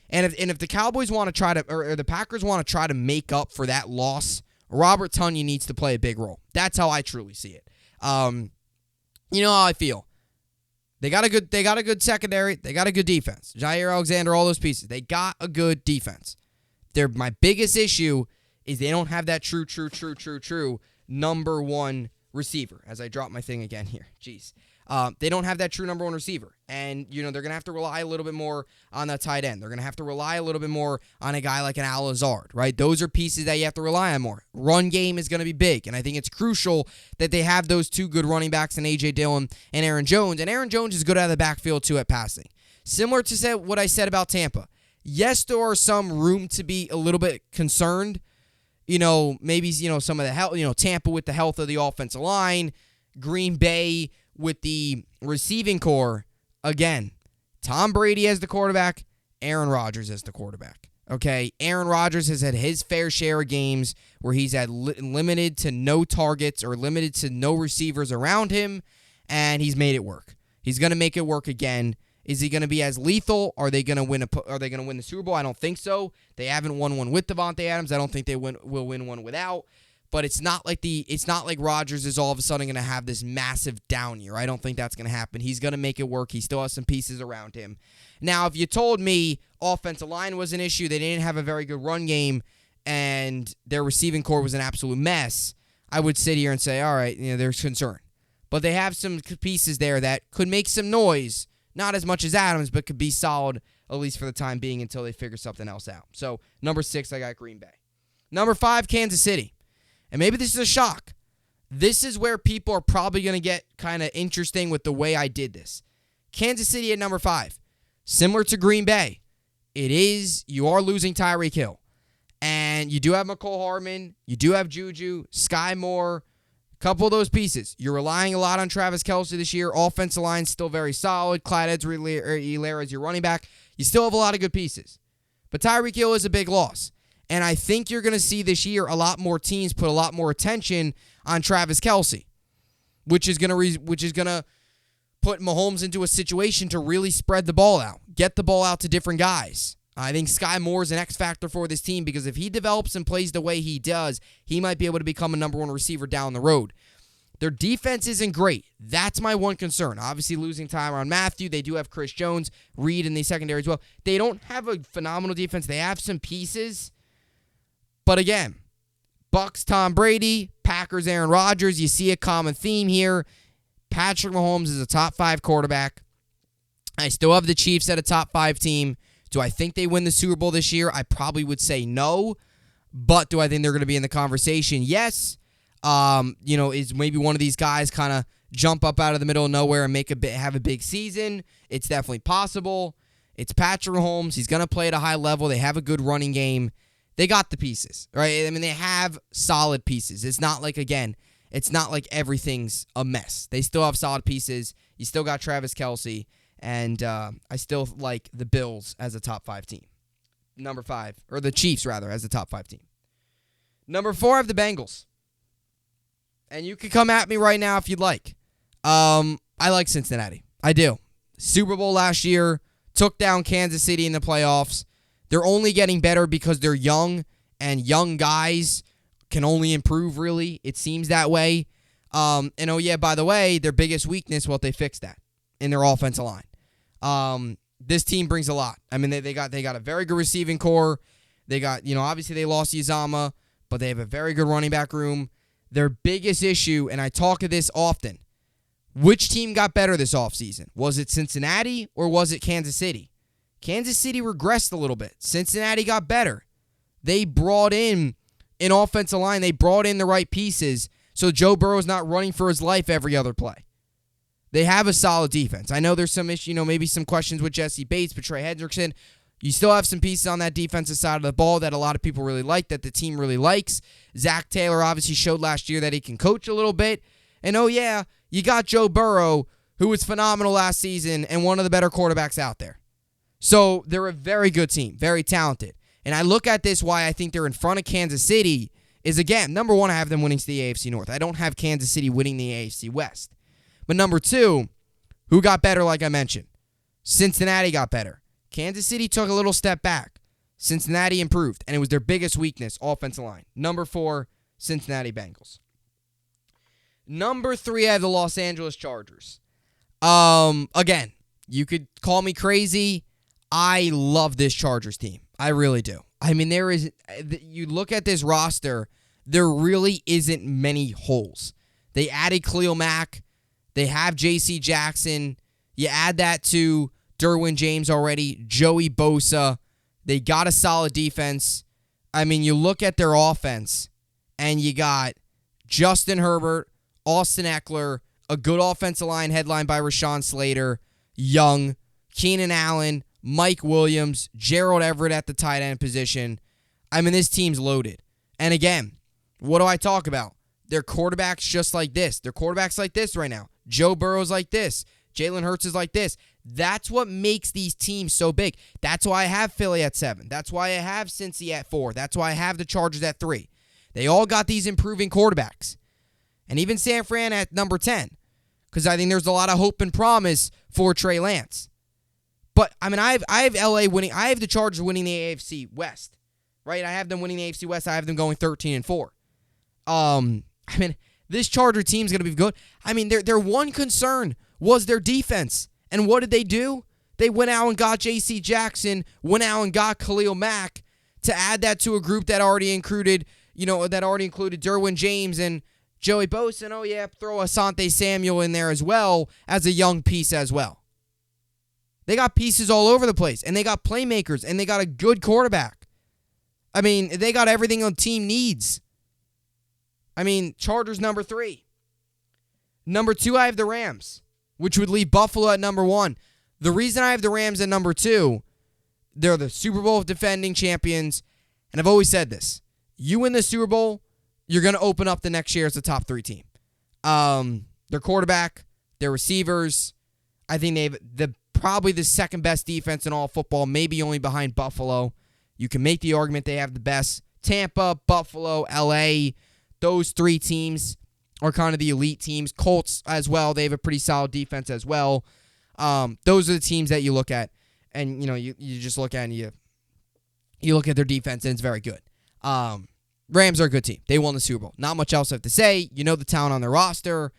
And if the Cowboys want to try to, or the Packers want to try to make up for that loss, Robert Tonyan needs to play a big role. That's how I truly see it. You know how I feel. They got a good secondary. They got a good defense. Jair Alexander, all those pieces. They got a good defense. My biggest issue is they don't have that true number 1 receiver. As I drop my thing again here. Jeez. They don't have that true number 1 receiver. And, they're going to have to rely a little bit more on that tight end. They're going to have to rely a little bit more on a guy like an Al Lazard, right? Those are pieces that you have to rely on more. Run game is going to be big. And I think it's crucial that they have those 2 good running backs in A.J. Dillon and Aaron Jones. And Aaron Jones is good out of the backfield, too, at passing. Similar to what I said about Tampa. Yes, there are some room to be a little bit concerned. Maybe, some of the health, Tampa with the health of the offensive line, Green Bay with the receiving core. Again, Tom Brady as the quarterback, Aaron Rodgers as the quarterback. Okay, Aaron Rodgers has had his fair share of games where he's had limited to no targets or limited to no receivers around him, and he's made it work. He's going to make it work again. Is he going to be as lethal? Are they going to win the Super Bowl? I don't think so. They haven't won one with Devontae Adams. I don't think they will win one without. But it's not like Rodgers is all of a sudden going to have this massive down year. I don't think that's going to happen. He's going to make it work. He still has some pieces around him. Now, if you told me offensive line was an issue, they didn't have a very good run game, and their receiving core was an absolute mess, I would sit here and say, all right, there's concern. But they have some pieces there that could make some noise, not as much as Adams, but could be solid, at least for the time being, until they figure something else out. So, number 6, I got Green Bay. Number 5, Kansas City. And maybe this is a shock. This is where people are probably going to get kind of interesting with the way I did this. Kansas City at number 5. Similar to Green Bay. You are losing Tyreek Hill. And you do have McCole Hardman. You do have Juju, Sky Moore, a couple of those pieces. You're relying a lot on Travis Kelce this year. Offensive line still very solid. Clyde Edwards-Helaire as your running back. You still have a lot of good pieces. But Tyreek Hill is a big loss. And I think you're going to see this year a lot more teams put a lot more attention on Travis Kelce, which is going to put Mahomes into a situation to really spread the ball out, get the ball out to different guys. I think Sky Moore is an X factor for this team because if he develops and plays the way he does, he might be able to become a number 1 receiver down the road. Their defense isn't great. That's my one concern. Obviously, losing Tyrann Mathieu. They do have Chris Jones, Reed in the secondary as well. They don't have a phenomenal defense. They have some pieces. But again, Bucks, Tom Brady, Packers, Aaron Rodgers. You see a common theme here. Patrick Mahomes is a top 5 quarterback. I still have the Chiefs at a top 5 team. Do I think they win the Super Bowl this year? I probably would say no. But do I think they're going to be in the conversation? Yes. Is maybe one of these guys kind of jump up out of the middle of nowhere and have a big season? It's definitely possible. It's Patrick Mahomes. He's going to play at a high level. They have a good running game. They got the pieces, right? I mean, they have solid pieces. It's not like everything's a mess. They still have solid pieces. You still got Travis Kelce, and I still like the Bills as a top 5 team. Number 5, or the Chiefs, rather, as a top 5 team. Number 4, I have the Bengals. And you can come at me right now if you'd like. I like Cincinnati. I do. Super Bowl last year, took down Kansas City in the playoffs. They're only getting better because they're young, and young guys can only improve, really. It seems that way. And oh yeah, by the way, their biggest weakness, well, they fixed that in their offensive line. This team brings a lot. I mean, they got a very good receiving core. They got, obviously they lost Uzomah, but they have a very good running back room. Their biggest issue, and I talk of this often, which team got better this offseason? Was it Cincinnati or was it Kansas City? Kansas City regressed a little bit. Cincinnati got better. They brought in an offensive line. They brought in the right pieces so Joe Burrow's not running for his life every other play. They have a solid defense. I know there's some issue, maybe some questions with Jesse Bates, but Trey Hendrickson. You still have some pieces on that defensive side of the ball that a lot of people really like, that the team really likes. Zach Taylor obviously showed last year that he can coach a little bit. And oh yeah, you got Joe Burrow, who was phenomenal last season and one of the better quarterbacks out there. So they're a very good team, very talented. And I look at this, why I think they're in front of Kansas City is, again, number 1, I have them winning the AFC North. I don't have Kansas City winning the AFC West. But number 2, who got better like I mentioned? Cincinnati got better. Kansas City took a little step back. Cincinnati improved, and it was their biggest weakness, offensive line. Number 4, Cincinnati Bengals. Number 3, I have the Los Angeles Chargers. Again, you could call me crazy. I love this Chargers team. I really do. I mean, you look at this roster, there really isn't many holes. They added Khalil Mack. They have J.C. Jackson. You add that to Derwin James already, Joey Bosa. They got a solid defense. I mean, you look at their offense, and you got Justin Herbert, Austin Eckler, a good offensive line headlined by Rashawn Slater, Young, Keenan Allen, Mike Williams, Gerald Everett at the tight end position. I mean, this team's loaded. And again, what do I talk about? Their quarterbacks just like this. Their quarterbacks like this right now. Joe Burrow's like this. Jalen Hurts is like this. That's what makes these teams so big. That's why I have Philly at 7. That's why I have Cincy at 4. That's why I have the Chargers at 3. They all got these improving quarterbacks. And even San Fran at number 10. Because I think there's a lot of hope and promise for Trey Lance. But, I mean, I have LA winning. I have the Chargers winning the AFC West, right? I have them winning the AFC West. I have them going 13-4. I mean, this Charger team's going to be good. I mean, their one concern was their defense. And what did they do? They went out and got J.C. Jackson, went out and got Khalil Mack to add that to a group that already included Derwin James and Joey Bosa. And, oh, yeah, throw Asante Samuel in there as well as a young piece as well. They got pieces all over the place, and they got playmakers, and they got a good quarterback. I mean, they got everything a team needs. I mean, Chargers number 3. Number 2, I have the Rams, which would leave Buffalo at number 1. The reason I have the Rams at number 2, they're the Super Bowl defending champions, and I've always said this. You win the Super Bowl, you're going to open up the next year as a top 3 team. Their quarterback, their receivers, I think they have probably the second best defense in all football, maybe only behind Buffalo. You can make the argument they have the best. Tampa, Buffalo, LA, those 3 teams are kind of the elite teams. Colts as well, they have a pretty solid defense as well. Those are the teams that you look at, and you just look at and you look at their defense, and it's very good. Rams are a good team. They won the Super Bowl. Not much else I have to say. You know the talent on their roster.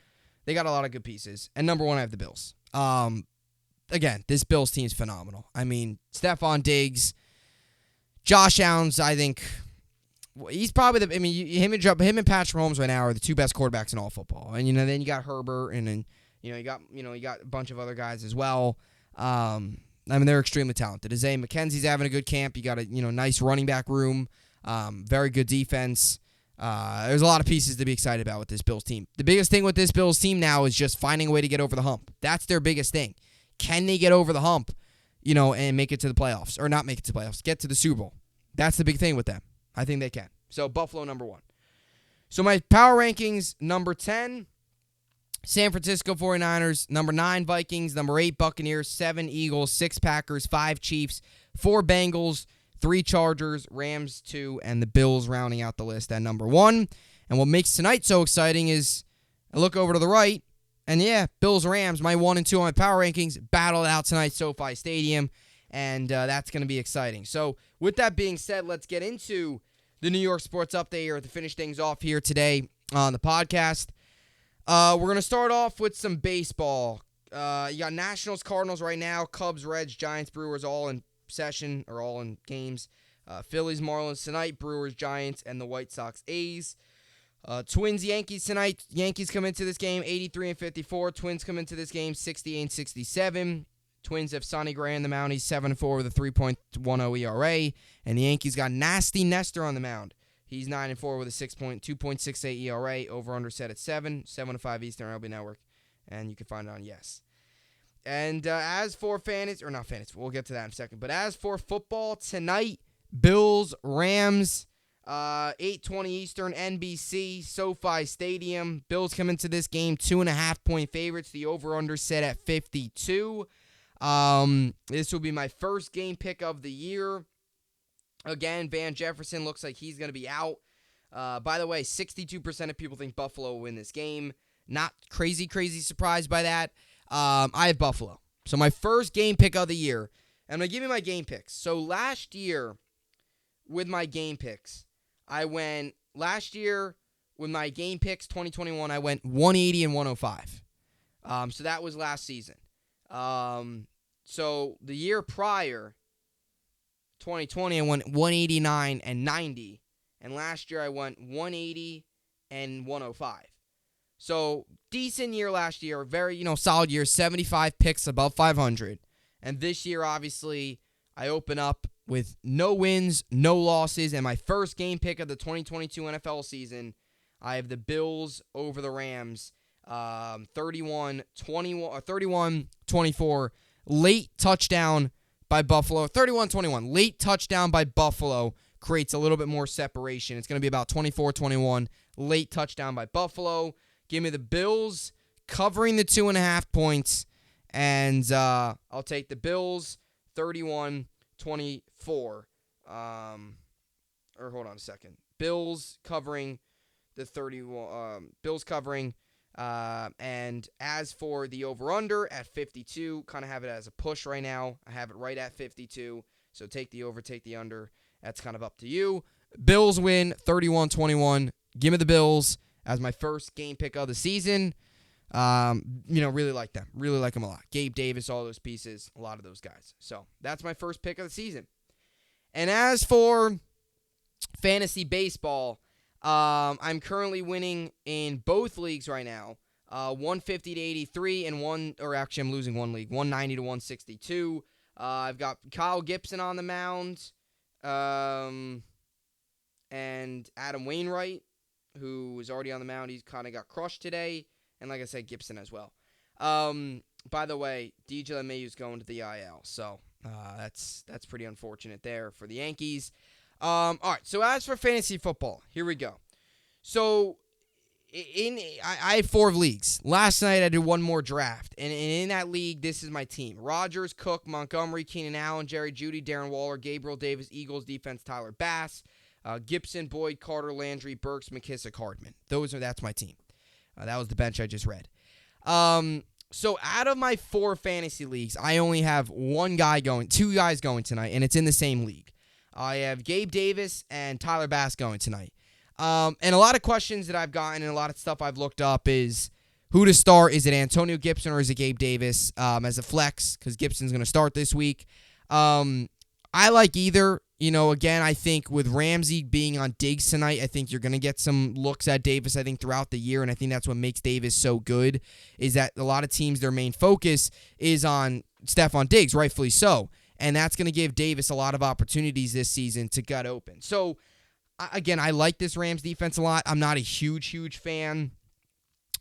They got a lot of good pieces. And number one, I have the Bills. Again, this Bills team's phenomenal. I mean, Stephon Diggs, Josh Allen's, I think, he's probably him and Patrick Mahomes right now are the two best quarterbacks in all football. And, then you got Herbert, and then, you got a bunch of other guys as well. They're extremely talented. Isaiah McKenzie's having a good camp. You got a, nice running back room. Very good defense. There's a lot of pieces to be excited about with this Bills team. The biggest thing with this Bills team now is just finding a way to get over the hump. That's their biggest thing. Can they get over the hump, and make it to the playoffs? Or not make it to the playoffs, get to the Super Bowl. That's the big thing with them. I think they can. So, Buffalo, number 1. So, my power rankings, number 10, San Francisco 49ers, number 9, Vikings, number 8, Buccaneers, 7, Eagles, 6, Packers, 5, Chiefs, 4, Bengals, 3, Chargers, Rams, 2, and the Bills rounding out the list at number 1. And what makes tonight so exciting is I look over to the right, and yeah, Bills, Rams, my 1 and 2 on my power rankings, battle it out tonight, SoFi Stadium, and that's going to be exciting. So with that being said, let's get into the New York Sports Update here to finish things off here today on the podcast. We're going to start off with some baseball. You got Nationals, Cardinals right now, Cubs, Reds, Giants, Brewers all in session, or all in games. Phillies, Marlins tonight, Brewers, Giants, and the White Sox, A's. Twins, Yankees tonight. Yankees come into this game 83-54. Twins come into this game 68-67. Twins have Sonny Gray on the mound. He's 7-4 with a 3.10 ERA. And the Yankees got Nasty Nestor on the mound. He's 9-4 with a 2.68 ERA. Over-under set at 7. 7-5 Eastern MLB Network. And you can find it on Yes. And as for fantasy, or not fantasy, we'll get to that in a second. But as for football tonight, Bills, Rams, 8:20 Eastern, NBC, SoFi Stadium. Bills come into this game 2.5-point favorites. The over-under set at 52. This will be my first game pick of the year. Again, Van Jefferson looks like he's going to be out. By the way, 62% of people think Buffalo will win this game. Not crazy surprised by that. I have Buffalo. So my first game pick of the year. I'm going to give you my game picks. So last year, with my game picks, last year, with my game picks, 2021, I went 180 and 105. So that was last season. So the year prior, 2020, I went 189 and 90. And last year, I went 180 and 105. So decent year last year, very, solid year, 75 picks above 500. And this year, obviously, I open up with no wins, no losses, and my first game pick of the 2022 NFL season, I have the Bills over the Rams, 31-24, late touchdown by Buffalo, 31-21, late touchdown by Buffalo creates a little bit more separation. It's going to be about 24-21, late touchdown by Buffalo. Give me the Bills covering the 2.5 points, and I'll take the Bills 31-24. Or hold on a second. Bills covering the 31. Bills covering. And as for the over/under at 52, kind of have it as a push right now. I have it right at 52. So take the over, take the under. That's kind of up to you. Bills win 31-21. Give me the Bills as my first game pick of the season. Really like them. Really like them a lot. Gabe Davis, all those pieces, a lot of those guys. So that's my first pick of the season. And as for fantasy baseball, I'm currently winning in both leagues right now. 150-83 and I'm losing one league. 190-162. I've got Kyle Gibson on the mound. And Adam Wainwright, who is already on the mound. He's kind of got crushed today. And like I said, Gibson as well. By the way, DJ LeMahieu's going to the IL. So that's pretty unfortunate there for the Yankees. All right, so as for fantasy football, here we go. So I had 4 leagues. Last night I did one more draft. And in that league, this is my team. Rodgers, Cook, Montgomery, Keenan Allen, Jerry Jeudy, Darren Waller, Gabriel Davis, Eagles defense, Tyler Bass, Gibson, Boyd, Carter, Landry, Burks, McKissick, Hardman. That's my team. That was the bench I just read. So out of my 4 fantasy leagues, I only have 2 guys going tonight, and it's in the same league. I have Gabe Davis and Tyler Bass going tonight. And a lot of questions that I've gotten and a lot of stuff I've looked up is who to start. Is it Antonio Gibson or is it Gabe Davis as a flex? Because Gibson's going to start this week. I like either. Again, I think with Ramsey being on Diggs tonight, I think you're going to get some looks at Davis, I think, throughout the year, and I think that's what makes Davis so good, is that a lot of teams, their main focus is on Stephon Diggs, rightfully so, and that's going to give Davis a lot of opportunities this season to gut open. So, again, I like this Rams defense a lot. I'm not a huge fan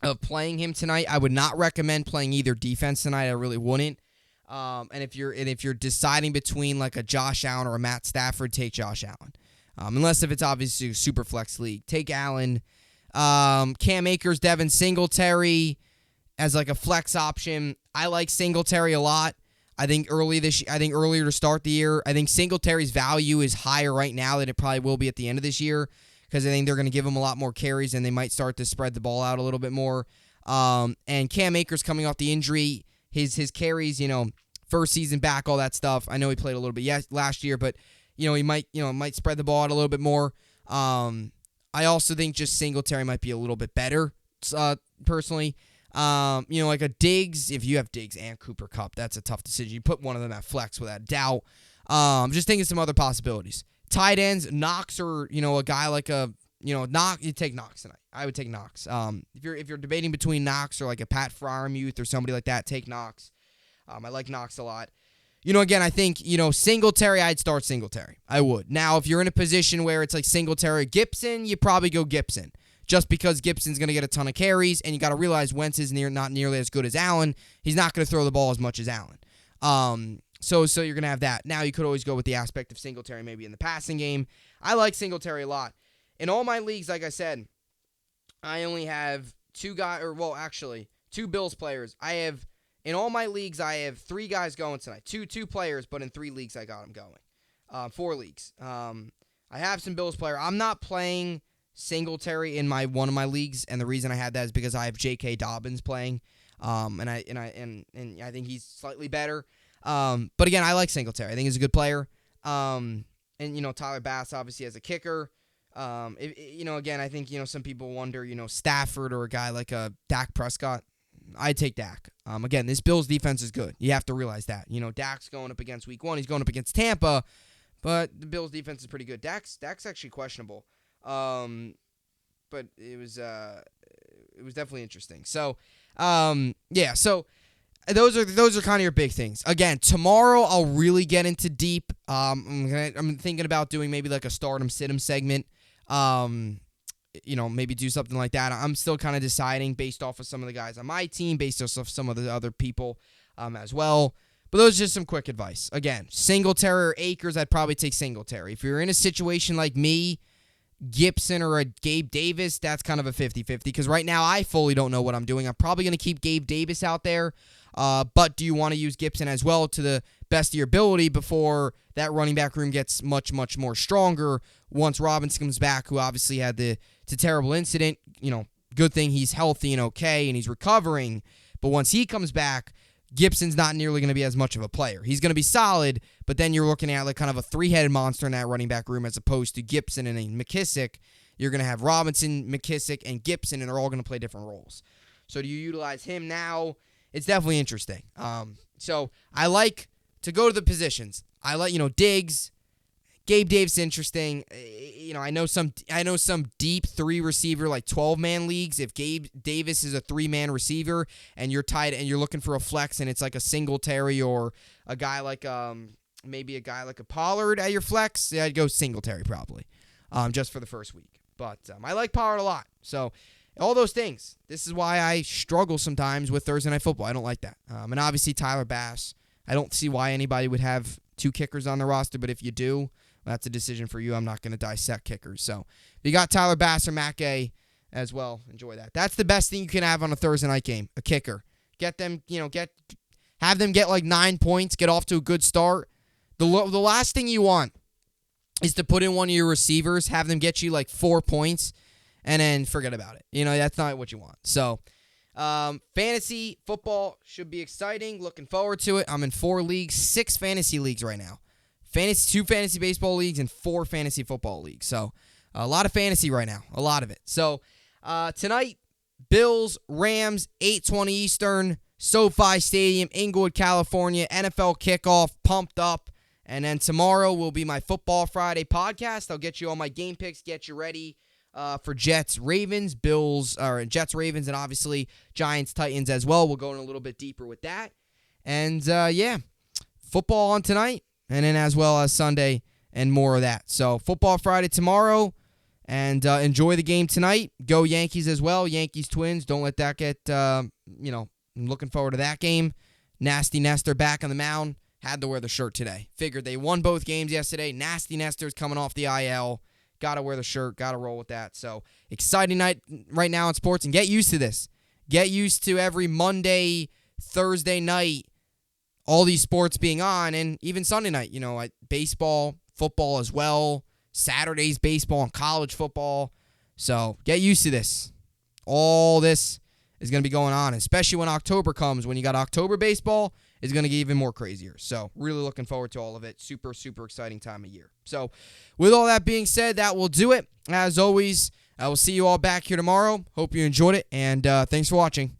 of playing him tonight. I would not recommend playing either defense tonight. I really wouldn't. And if you're deciding between like a Josh Allen or a Matt Stafford, take Josh Allen. Unless if it's obviously a super flex league, take Allen. Cam Akers, Devin Singletary as like a flex option. I like Singletary a lot. I think earlier to start the year, I think Singletary's value is higher right now than it probably will be at the end of this year, because I think they're going to give him a lot more carries and they might start to spread the ball out a little bit more. And Cam Akers coming off the injury, his carries, first season back, all that stuff. I know he played a little bit last year, but he might spread the ball out a little bit more. I also think just Singletary might be a little bit better, personally. Like a Diggs, if you have Diggs and Cooper Kupp, that's a tough decision. You put one of them at flex without doubt. Just thinking some other possibilities. Tight ends, Knox, or a guy like Knox. You take Knox tonight. I would take Knox. If you're debating between Knox or like a Pat Freiermuth or somebody like that, take Knox. I like Knox a lot. Again, I think, Singletary, I'd start Singletary. I would. Now, if you're in a position where it's like Singletary, Gibson, you probably go Gibson. Just because Gibson's going to get a ton of carries, and you got to realize Wentz is not nearly as good as Allen. He's not going to throw the ball as much as Allen. So you're going to have that. Now, you could always go with the aspect of Singletary maybe in the passing game. I like Singletary a lot. In all my leagues, like I said, I only have two Bills players. In all my leagues, I have 3 guys going tonight. Two players, but in 3 leagues, I got them going. 4 leagues. I have some Bills player. I'm not playing Singletary in one of my leagues, and the reason I had that is because I have J.K. Dobbins playing, and I think he's slightly better. But again, I like Singletary. I think he's a good player. And Tyler Bass obviously has a kicker. Again, I think some people wonder, Stafford or a guy like a Dak Prescott. I'd take Dak. Again, this Bills defense is good. You have to realize that. Dak's going up against Week 1. He's going up against Tampa, but the Bills defense is pretty good. Dak's actually questionable. But it was definitely interesting. So, So those are kind of your big things. Again, tomorrow I'll really get into deep. I'm thinking about doing maybe like a start 'em sit 'em segment. Maybe do something like that. I'm still kind of deciding based off of some of the guys on my team, based off of some of the other people as well. But those are just some quick advice. Again, Singletary or Akers, I'd probably take Singletary. If you're in a situation like me, Gibson or a Gabe Davis, that's kind of a 50-50, because right now I fully don't know what I'm doing. I'm probably going to keep Gabe Davis out there, but do you want to use Gibson as well to the best of your ability before that running back room gets much, much more stronger once Robinson comes back, who obviously had the terrible incident? Good thing he's healthy and okay and he's recovering, but once he comes back, Gibson's not nearly going to be as much of a player. He's going to be solid, but then you're looking at like kind of a 3-headed monster in that running back room as opposed to Gibson and a McKissick. You're going to have Robinson, McKissick, and Gibson, and they're all going to play different roles. So do you utilize him now? It's definitely interesting. So I like to go to the positions. I like, Diggs, Gabe Davis, interesting. I know some deep 3 receiver, like 12-man leagues. If Gabe Davis is a 3-man receiver and you're tied and you're looking for a flex and it's like a Singletary or a guy like maybe a guy like a Pollard at your flex, I'd go Singletary probably, just for the first week. But I like Pollard a lot. So all those things. This is why I struggle sometimes with Thursday Night Football. I don't like that. And obviously Tyler Bass. I don't see why anybody would have 2 kickers on the roster, but if you do, that's a decision for you. I'm not going to dissect kickers. So if you got Tyler Bass or Matt Gay as well, enjoy that. That's the best thing you can have on a Thursday night game, a kicker. Get them, have them get like 9 points, get off to a good start. The last thing you want is to put in one of your receivers, have them get you like 4 points, and then forget about it. That's not what you want. So fantasy football should be exciting. Looking forward to it. I'm in 4 leagues, 6 fantasy leagues right now. 2 fantasy baseball leagues and 4 fantasy football leagues. So A lot of fantasy right now, a lot of it. So tonight, Bills, Rams, 8:20 Eastern, SoFi Stadium, Inglewood, California, NFL kickoff, pumped up. And then tomorrow will be my Football Friday podcast. I'll get you all my game picks, get you ready for Jets, Ravens, Jets, Ravens, and obviously Giants, Titans as well. We'll go in a little bit deeper with that. And football on tonight, and then as well as Sunday and more of that. So Football Friday tomorrow, and enjoy the game tonight. Go Yankees as well. Yankees, Twins. Don't let that get, I'm looking forward to that game. Nasty Nestor back on the mound. Had to wear the shirt today. Figured they won both games yesterday. Nasty Nestor's coming off the IL. Got to wear the shirt. Got to roll with that. So, exciting night right now in sports. And get used to this. Get used to every Monday, Thursday night, all these sports being on. And even Sunday night, baseball, football as well. Saturday's baseball and college football. So, get used to this. All this is going to be going on, especially when October comes. When you got October baseball, is going to get even more crazier. So, really looking forward to all of it. Super, super exciting time of year. So, with all that being said, that will do it. As always, I will see you all back here tomorrow. Hope you enjoyed it, and thanks for watching.